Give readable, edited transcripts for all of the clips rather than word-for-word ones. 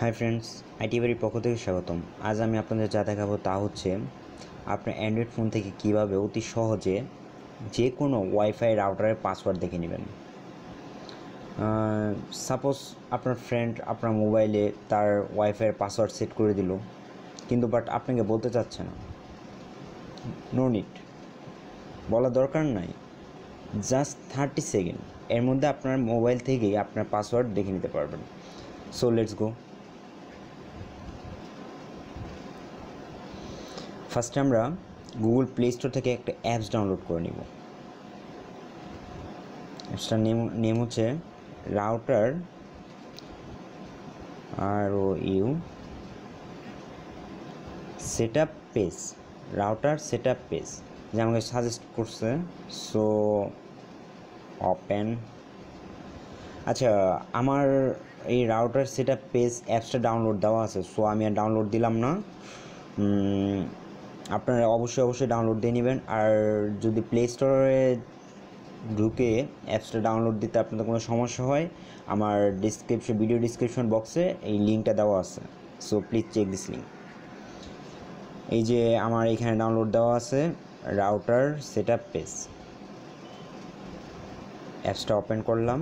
Hi friends, IT বাড়ির পক্ষ থেকে স্বাগতম। আজ আমি আপনাদের যা দেখাবো তা হচ্ছে আপনার অ্যান্ড্রয়েড ফোন থেকে কীভাবে অতি সহজে যে কোনো ওয়াইফাই রাউটারের পাসওয়ার্ড দেখে নেবেন। সাপোজ আপনার ফ্রেন্ড আপনার মোবাইলে তার ওয়াইফাইয়ের পাসওয়ার্ড সেট করে দিল, কিন্তু বাট আপনাকে বলতে চাচ্ছে না। নো নিড, বলা দরকার নাই। জাস্ট 30 সেকেন্ড এর মধ্যে আপনার মোবাইল থেকেই আপনার পাসওয়ার্ড দেখে নিতে পারবেন। So let's go. ফার্স্টে আমরা গুগল প্লে স্টোর থেকে একটা অ্যাপস ডাউনলোড করে নিব। অ্যাপসটার নেম হচ্ছে router ROU setup page. Router setup page যে আমাকে সাজেস্ট করছে। So open. আচ্ছা, আমার এই রাউটার সেটআপ পেজ অ্যাপসটা ডাউনলোড দেওয়া আছে, সো আমি আর ডাউনলোড দিলাম না। আপনারা অবশ্যই ডাউনলোড দিয়ে নেবেন। আর যদি প্লে স্টোরে ঢুকে অ্যাপসটা ডাউনলোড দিতে আপনাদের কোনো সমস্যা হয়, আমার ভিডিও ডিসক্রিপশন বক্সে এই লিঙ্কটা দেওয়া আছে। So please check this link. এই যে আমার এখানে ডাউনলোড দেওয়া আছে রাউটার সেটআপ পেজ। অ্যাপসটা ওপেন করলাম।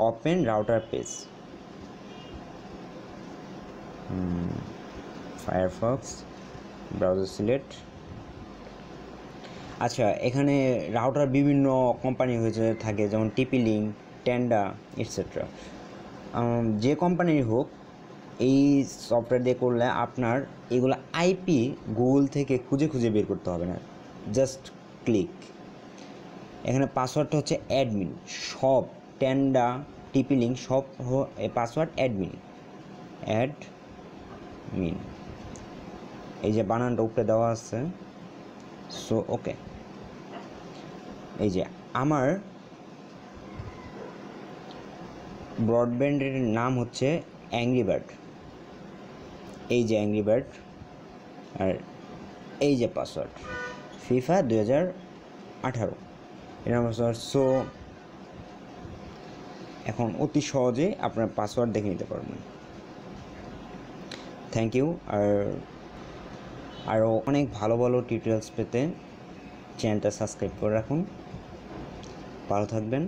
Open router page, Firefox, browser select. আচ্ছা, এখানে রাউটার বিভিন্ন কোম্পানি হয়েছে থাকে, যেমন TP-Link, টেন্ডা এটসেট্রা। যে কোম্পানির হোক, এই সফটওয়্যার দিয়ে করলে আপনার এগুলো আইপি গুগল থেকে খুঁজে বের করতে হবে না, জাস্ট ক্লিক। এখানে পাসওয়ার্ডটা হচ্ছে অ্যাডমিন। সব টেন্ডা, TP-Link সব পাসওয়ার্ড অ্যাডমিন। এই যে বানানটা উপরে দেওয়া আছে। So okay. এই যে আমার ব্রডব্যান্ডের নাম হচ্ছে অ্যাংরি বার্ড। এই যে অ্যাংরি বার্ড, আর এই যে পাসওয়ার্ড FIFA 2018 এর নাম পাসওয়ার্ড। সো এখন অতি সহজে আপনার পাসওয়ার্ড দেখে নিতে পারবেন। Thank you. আর আরও অনেক ভালো টিউটোরিয়ালস পেতে চ্যানেলটা সাবস্ক্রাইব করে রাখুন। ভালো থাকবেন।